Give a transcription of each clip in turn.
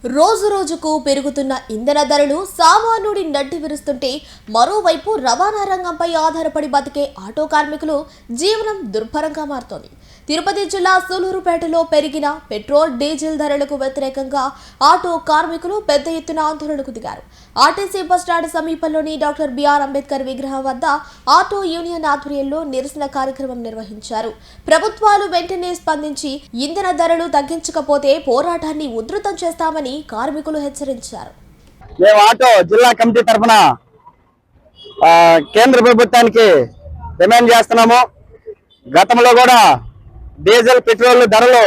రోజు రోజుకు పెరుగుతున్న ఇంధన ధరలు సామాన్యుడి నడ్డి విరుస్తుంటే మరోవైపు రవాణా రంగంపై ఆధారపడి బతికే ఆటో కార్మికులు జీవనం దుర్భరంగా మారుతోంది. తిరుపతి జిల్లా సూలూరుపేటలో పెరిగిన పెట్రోల్ డీజిల్ ధరలకు వ్యతిరేకంగా ఆటో కార్మికులు పెద్ద ఎత్తున ఆందోళనకు దిగారు. ఆర్టీసీ బస్టాండ్ సమీపంలోని డాక్టర్ బిఆర్ అంబేద్కర్ విగ్రహం వద్ద ఆటో యూనియన్ ఆధ్వర్యంలో నిరసన కార్యక్రమం నిర్వహించారు. ప్రభుత్వాలు వెంటనే స్పందించి ఇంధన ధరలు తగ్గించకపోతే పోరాటాన్ని ఉధృతం చేస్తామని కార్మికులు హెచ్చరించారు. మేము ఆటో జిల్లా కమిటీ తరఫున కేంద్ర ప్రభుత్వానికి డిమాండ్ చేస్తున్నాము. గతంలో కూడా డీజిల్ పెట్రోల్ ధరలు,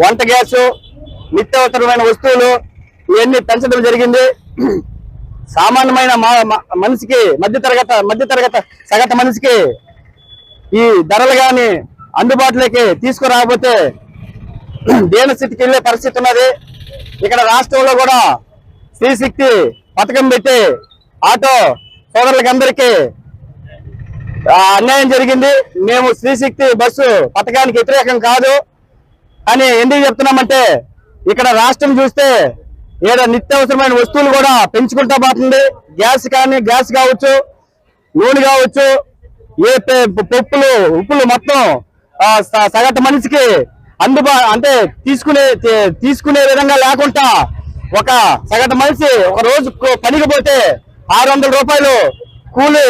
వంట గ్యాసు, నిత్యావసరమైన వస్తువులు ఇవన్నీ పెంచడం జరిగింది. సామాన్యమైన మనిషికి మధ్యతరగతి సగటు మనిషికి ఈ ధరలు కానీ అందుబాటులోకి తీసుకురాకపోతే దేనస్థితికి వెళ్ళే పరిస్థితి ఉన్నది. ఇక్కడ రాష్ట్రంలో కూడా శ్రీశక్తి పథకం పెట్టి ఆటో సోదరులకి అందరికీ అన్యాయం జరిగింది. మేము శ్రీశక్తి బస్సు పథకానికి వ్యతిరేకం కాదు అని ఎందుకు చెప్తున్నామంటే, ఇక్కడ రాష్ట్రం చూస్తే ఏదో నిత్యావసరమైన వస్తువులు కూడా పెంచుకుంటా పోతుంది. గ్యాస్ కావచ్చు, నూనె కావచ్చు, ఏ ఉప్పులు మొత్తం సగటు మనిషికి అంటే తీసుకునే విధంగా లేకుండా ఒక సగటు మనిషి ఒక రోజు పనికి పోతే 600 రూపాయలు కూలి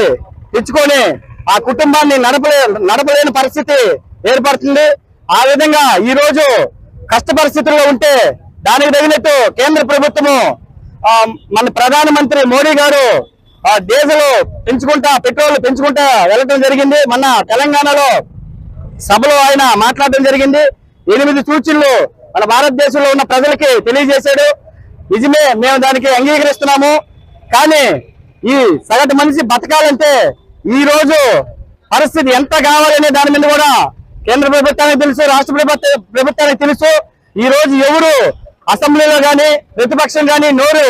తెచ్చుకొని ఆ కుటుంబాన్ని నడపలేని పరిస్థితి ఏర్పడుతుంది. ఆ విధంగా ఈ రోజు కష్ట పరిస్థితుల్లో ఉంటే దానికి తగినట్టు కేంద్ర ప్రభుత్వము మన ప్రధానమంత్రి మోడీ గారు డీజిల్ పెంచుకుంటా, పెట్రోల్ పెంచుకుంటా వెళ్ళడం జరిగింది. మన తెలంగాణలో సభలో ఆయన మాట్లాడడం జరిగింది. 8 సూచనలు మన భారతదేశంలో ఉన్న ప్రజలకి తెలియజేశాడు. నిజమే, మేము దానికి అంగీకరిస్తున్నాము. కానీ ఈ సగటు మనిషి బతకాలంటే ఈ రోజు పరిస్థితి ఎంత కావాలనే దాని మీద కూడా కేంద్ర ప్రభుత్వానికి తెలుసు, రాష్ట్ర ప్రభుత్వానికి తెలుసు. ఈ రోజు ఎవరు అసెంబ్లీలో గాని ప్రతిపక్షం గాని నోరు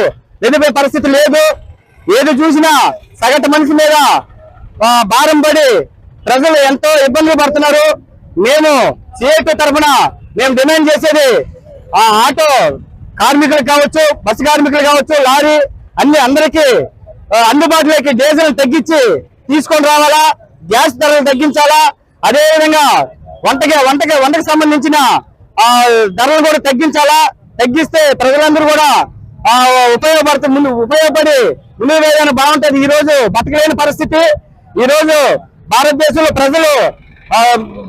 ఎదిపే పరిస్థితి లేదు. ఏది చూసినా సగటు మనిషి మీద భారం పడి ప్రజలు ఎంతో ఇబ్బందులు పడుతున్నారు. మేము సిఐటి తరఫున మేము డిమాండ్ చేసేది ఆటో కార్మికులు కావచ్చు, బస్సు కార్మికులు కావచ్చు, లారీ అందరికీ అందుబాటులోకి డీజిల్ తగ్గించి తీసుకొని రావాలా, గ్యాస్ ధరలు తగ్గించాలా, అదేవిధంగా వంటకి సంబంధించిన ధరలు కూడా తగ్గించాలా. తగ్గిస్తే ప్రజలందరూ కూడా ఉపయోగపడి ముందు వేయడానికి బాగుంటుంది. ఈ రోజు బతకలేని పరిస్థితి. ఈ రోజు భారతదేశంలో ప్రజలు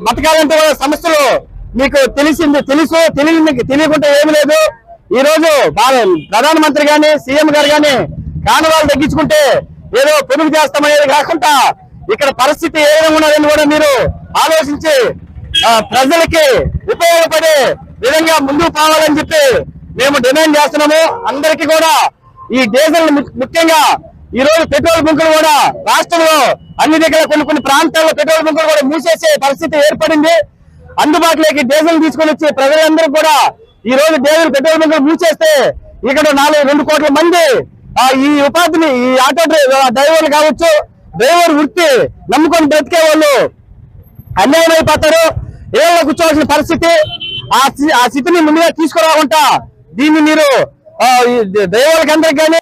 బతకాలంటే కూడా సమస్యలు మీకు తెలియకుండా ఏమి లేదు. ఈ రోజు ప్రధానమంత్రి గాని సీఎం గారు గాని కానవాళ్ళు తగ్గించుకుంటే ఏదో పొదుపు చేస్తామనేది కాకుండా ఇక్కడ పరిస్థితి ఏ విధంగా ఉన్నదని కూడా మీరు ఆలోచించి ప్రజలకి ఉపయోగపడే విధంగా ముందుకు పోవాలని చెప్పి మేము డిమాండ్ చేస్తున్నాము. అందరికీ కూడా ఈ డీజిల్ ముఖ్యంగా ఈ రోజు పెట్రోల్ బంకులు కూడా రాష్ట్రంలో అన్ని దగ్గర కొన్ని ప్రాంతాల్లో పెట్రోల్ బంకులు కూడా మూసేసే పరిస్థితి ఏర్పడింది. అందుబాటులోకి డీజిల్ తీసుకొని వచ్చి ప్రజలందరూ కూడా ఈ రోజు డీజిల్ పెట్రోల్ బంకులు మూసేస్తే ఇక్కడ 2 కోట్ల మంది ఈ ఉపాధిని ఈ ఆటో డ్రైవర్లు కావచ్చు, డ్రైవర్ వృత్తి నమ్ముకొని బ్రతికే వాళ్ళు అన్యాయం అయిపోతారు. ఏళ్ళలో కూర్చోవాల్సిన పరిస్థితి. ఆ స్థితిని ముందుగా తీసుకురాకుండా దీన్ని మీరు డ్రైవర్లకి అందరికి కానీ